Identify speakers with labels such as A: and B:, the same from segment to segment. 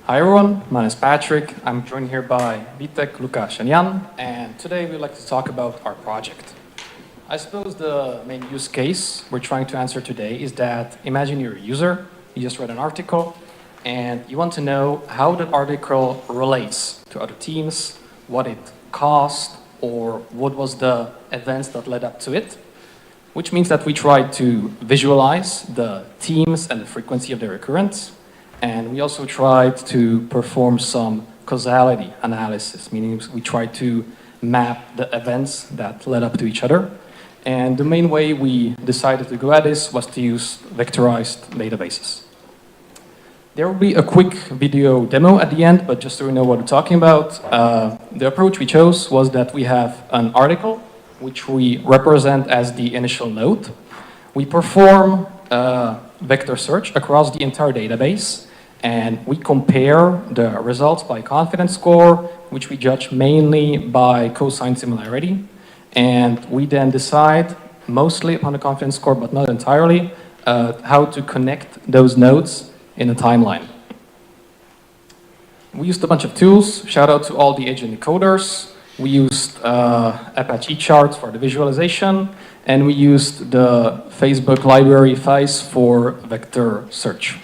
A: Hi everyone, my name is Patrick. I'm joined here by Vitek, Lukáš, and Jan, and today we'd like to talk about our project. I suppose the main use case we're trying to answer today is that imagine you're a user, you just read an article, and you want to know how that article relates to other teams, what it cost, or what was the events that led up to it, which means that we try to visualize the teams and the frequency of their occurrence. And we also tried to perform some causality analysis, meaning we tried to map the events that led up to each other. And the main way we decided to go at this was to use vectorized databases. There will be a quick video demo at the end, but just so you know what we're talking about, the approach we chose was that we have an article, which we represent as the initial node. We perform a vector search across the entire database, and we compare the results by confidence score, which we judge mainly by cosine similarity. And we then decide, mostly upon the confidence score, but not entirely, how to connect those nodes in a timeline. We used a bunch of tools. Shout out to all the agent decoders. We used Apache charts for the visualization, and we used the Facebook library FICE for vector search.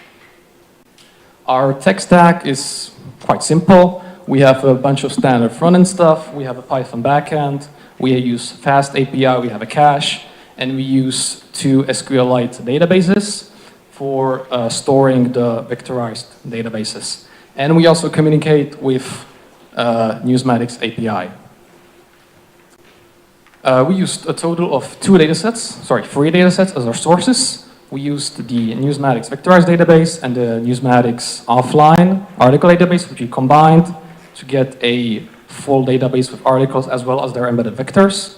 A: Our tech stack is quite simple. We have a bunch of standard front-end stuff. We have a Python backend. We use Fast API. We have a cache. And we use two SQLite databases for storing the vectorized databases. And we also communicate with Newsmatics API. We used a total of three datasets as our sources. We used the Newsmatics vectorized database and the Newsmatics offline article database, which we combined to get a full database with articles as well as their embedded vectors.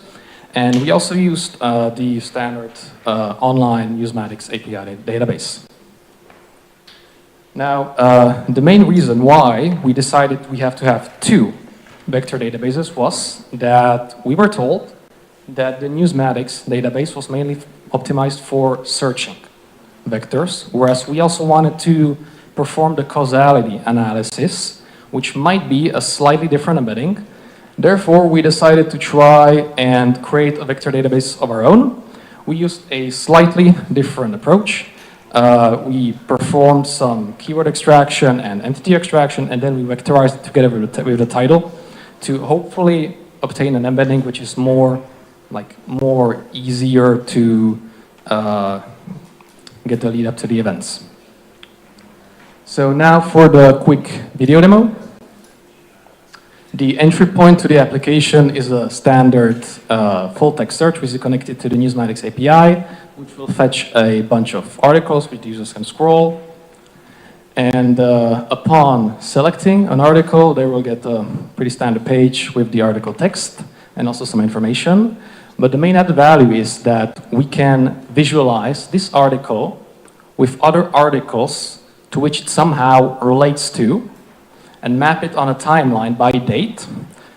A: And we also used the standard online Newsmatics API database. Now, the main reason why we decided we have to have two vector databases was that we were told that the Newsmatics database was mainly optimized for searching vectors, whereas we also wanted to perform the causality analysis, which might be a slightly different embedding. Therefore, we decided to try and create a vector database of our own. We used a slightly different approach. We performed some keyword extraction and entity extraction, and then we vectorized it together with the title to hopefully obtain an embedding which is more easier to get the lead up to the events. So now for the quick video demo. The entry point to the application is a standard full text search, which is connected to the Newsmatics API, which will fetch a bunch of articles which the users can scroll. And upon selecting an article, they will get a pretty standard page with the article text and also some information. But the main added value is that we can visualize this article with other articles to which it somehow relates to and map it on a timeline by date.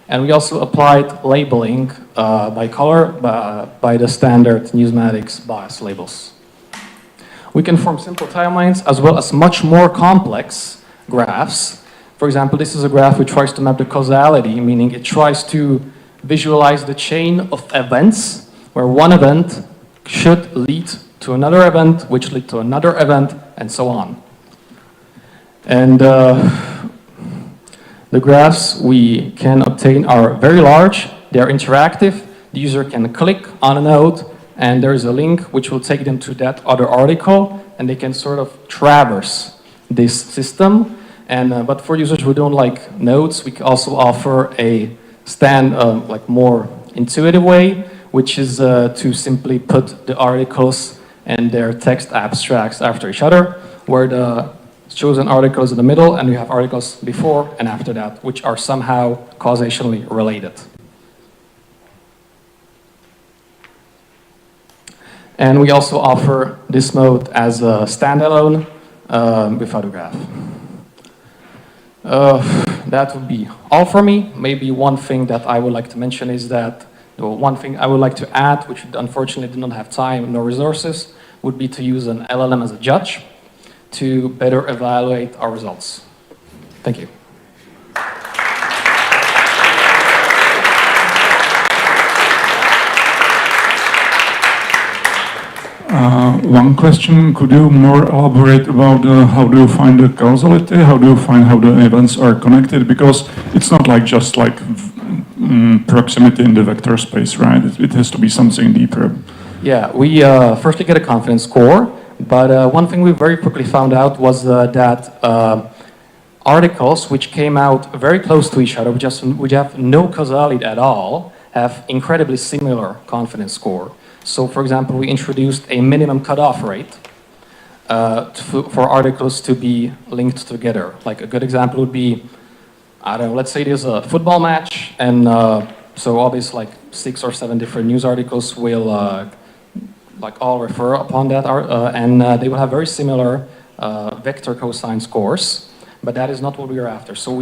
A: And we also applied labeling by color by the standard Newsmatics bias labels. We can form simple timelines as well as much more complex graphs. For example, this is a graph which tries to map the causality, meaning it tries to visualize the chain of events where one event should lead to another event, which lead to another event, and so on. And the graphs we can obtain are very large, they are interactive, the user can click on a node, and there is a link which will take them to that other article, and they can sort of traverse this system. And but for users who don't like nodes, we can also offer a more intuitive way, which is to simply put the articles and their text abstracts after each other, where the chosen article is in the middle, and you have articles before and after that, which are somehow causationally related. And we also offer this mode as a standalone without a graph. That would be all for me. Maybe one thing that I would like to mention is that, one thing I would like to add, which unfortunately did not have time nor resources, would be to use an LLM as a judge to better evaluate our results. Thank you.
B: One question, could you more elaborate about how do you find the causality? How do you find how the events are connected? Because it's not like just like proximity in the vector space, right? It has to be something deeper.
A: Yeah, we firstly get a confidence score, but one thing we very quickly found out was that articles which came out very close to each other, which have no causality at all, have incredibly similar confidence score. So, for example, we introduced a minimum cutoff rate for articles to be linked together. Like a good example would be, I don't know, let's say there's a football match, and so obviously like 6 or 7 different news articles will like all refer upon that, and they will have very similar vector cosine scores, but that is not what we were after. So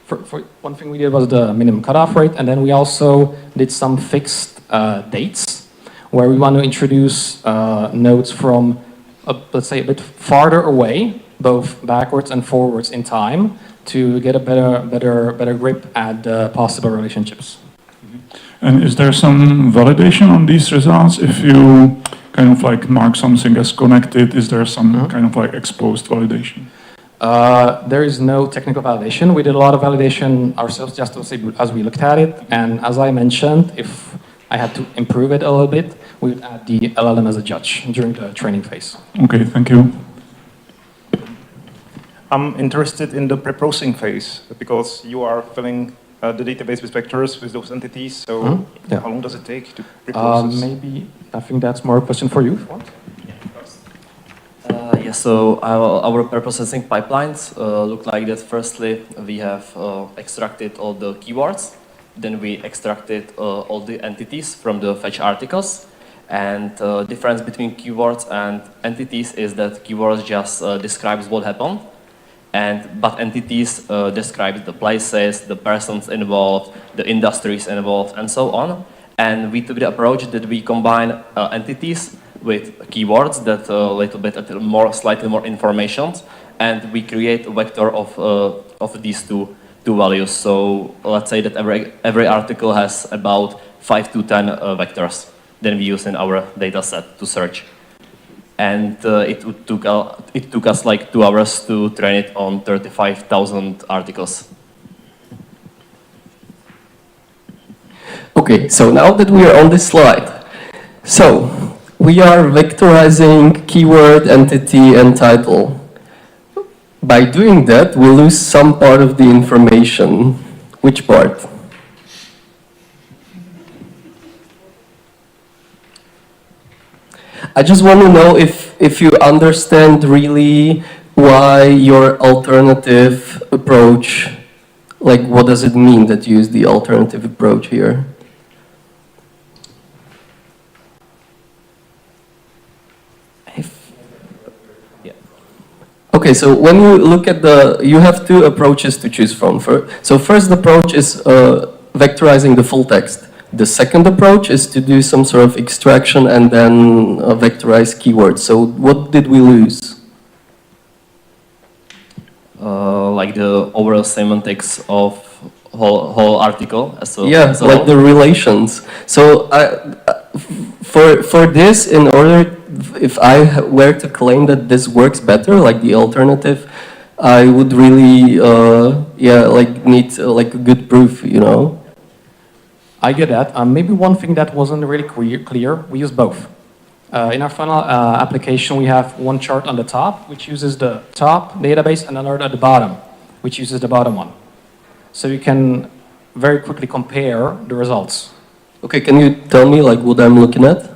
A: for one thing we did was the minimum cutoff rate, and then we also did some fixed dates, where we want to introduce nodes from, let's say, a bit farther away, both backwards and forwards in time, to get a better grip at possible relationships.
B: And is there some validation on these results? If you kind of like mark something as connected, is there some kind of like exposed validation?
A: There is no technical validation. We did a lot of validation ourselves just as we looked at it, and as I mentioned, if I had to improve it a little bit, we would add the LLM as a judge during the training phase.
B: Okay, thank you.
C: I'm interested in the pre-processing phase because you are filling the database with vectors with those entities. So how long does it take to pre-process?
A: Maybe, I think that's more a question for you. What?
D: Yes, so our pre-processing pipelines look like that. Firstly, we have extracted all the keywords. Then we extracted all the entities from the fetch articles. And the difference between keywords and entities is that keywords just describes what happened, but entities describe the places, the persons involved, the industries involved, and so on. And we took the approach that we combine entities with keywords that a little bit slightly more information, and we create a vector of these two values. So let's say that every article has about 5 to 10 vectors that we use in our data set to search. And it took us like 2 hours to train it on 35,000 articles.
E: Okay, so now that we are on this slide, so we are vectorizing keyword, entity, and title. By doing that, we lose some part of the information. Which part? I just want to know if you understand really why your alternative approach, like what does it mean that you use the alternative approach here? Okay, so when you look at you have 2 approaches to choose from. So first approach is vectorizing the full text. The second approach is to do some sort of extraction and then vectorize keywords. So what did we lose?
D: Like the overall semantics of whole article.
E: Yeah, like the relations. So for this, in order, if I were to claim that this works better, like the alternative, I would really, need like a good proof, you know.
A: I get that. Maybe one thing that wasn't really clear, we use both. In our final application, we have one chart on the top, which uses the top database, and another at the bottom, which uses the bottom one. So you can very quickly compare the results.
E: Okay, can you tell me like what I'm looking at?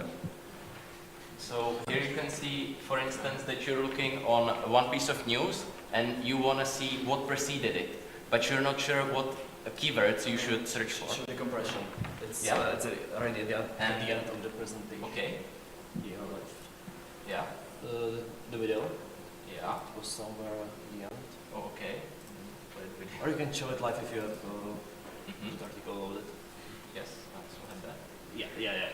F: So here you can see, for instance, that you're looking on one piece of news and you want to see what preceded it, but you're not sure what keywords you should search for.
D: Show the compression. It's already at the end of the presentation.
F: Okay. Yeah.
D: The video.
F: Yeah.
D: It was somewhere at the end.
F: Oh, okay.
D: Or you can show it live if you have the article loaded.
F: Yes, that's what I said.
D: Yeah.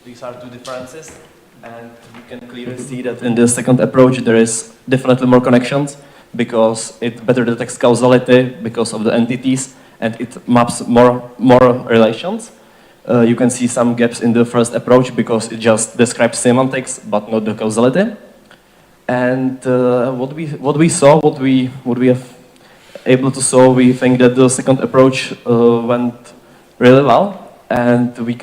D: These are two differences, and you can clearly see that in the second approach there is definitely more connections because it better detects causality because of the entities, and it maps more relations. You can see some gaps in the first approach because it just describes semantics but not the causality. And what we saw, what we have able to solve, we think that the second approach went really well, and we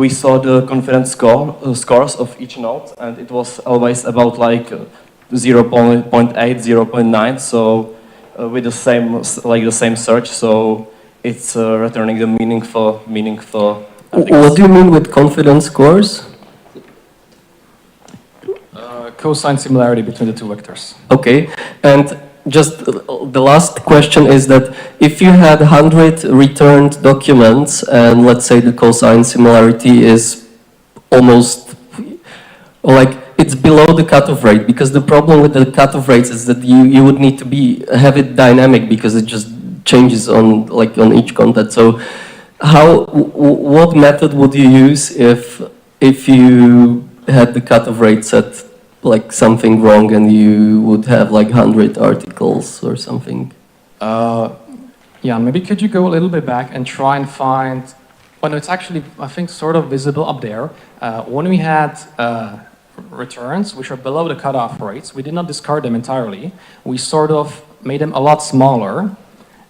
D: saw the confidence scores of each node, and it was always about like 0.8, 0.9. So with the same search, so it's returning the meaningful.
E: What do you mean with confidence scores?
A: Cosine similarity between the two vectors.
E: Okay, and just the last question is that if you had 100 returned documents and let's say the cosine similarity is almost like it's below the cutoff rate, because the problem with the cutoff rates is that you would need to have it dynamic because it just changes on each content. So what method would you use if you had the cutoff rate set like something wrong and you would have like 100 articles or something?
A: Yeah, maybe could you go a little bit back and try and find, well, no, it's actually, I think, sort of visible up there. When we had returns which are below the cutoff rates, we did not discard them entirely. We sort of made them a lot smaller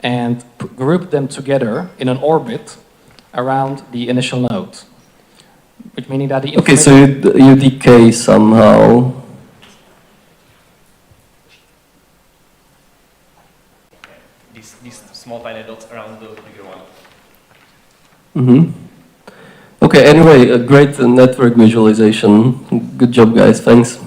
A: and grouped them together in an orbit around the initial node. Which meaning that the
E: okay, so you decay somehow.
D: These small tiny dots around the bigger one.
E: Mm-hmm. Okay, anyway, a great network visualization. Good job, guys. Thanks.